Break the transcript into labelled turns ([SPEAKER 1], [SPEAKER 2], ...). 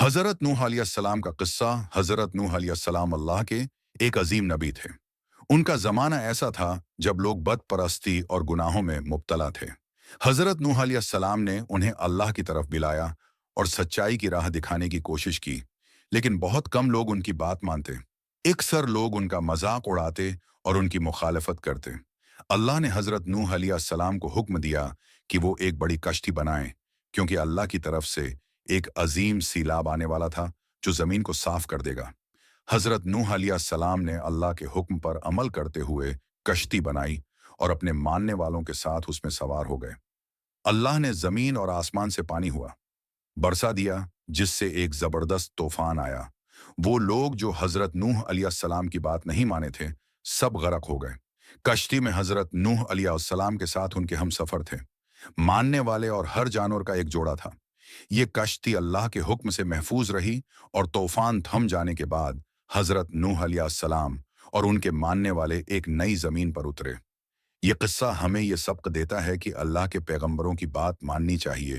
[SPEAKER 1] حضرت نوح علیہ السلام کا قصہ۔ حضرت نوح علیہ السلام اللہ کے ایک عظیم نبی تھے۔ ان کا زمانہ ایسا تھا جب لوگ بت پرستی اور گناہوں میں مبتلا تھے۔ حضرت نوح علیہ السلام نے انہیں اللہ کی طرف بلایا اور سچائی کی راہ دکھانے کی کوشش کی، لیکن بہت کم لوگ ان کی بات مانتے۔ اکثر لوگ ان کا مذاق اڑاتے اور ان کی مخالفت کرتے۔ اللہ نے حضرت نوح علیہ السلام کو حکم دیا کہ وہ ایک بڑی کشتی بنائیں، کیونکہ اللہ کی طرف سے ایک عظیم سیلاب آنے والا تھا جو زمین کو صاف کر دے گا۔ حضرت نوح علیہ السلام نے اللہ کے حکم پر عمل کرتے ہوئے کشتی بنائی اور اپنے ماننے والوں کے ساتھ اس میں سوار ہو گئے۔ اللہ نے زمین اور آسمان سے پانی برسا دیا، جس سے ایک زبردست طوفان آیا۔ وہ لوگ جو حضرت نوح علیہ السلام کی بات نہیں مانے تھے، سب غرق ہو گئے۔ کشتی میں حضرت نوح علیہ السلام کے ساتھ ان کے ہم سفر تھے، ماننے والے اور ہر جانور کا ایک جوڑا تھا۔ یہ کشتی اللہ کے حکم سے محفوظ رہی اور طوفان تھم جانے کے بعد حضرت نوح علیہ السلام اور ان کے ماننے والے ایک نئی زمین پر اترے۔ یہ قصہ ہمیں یہ سبق دیتا ہے کہ اللہ کے پیغمبروں کی بات ماننی چاہیے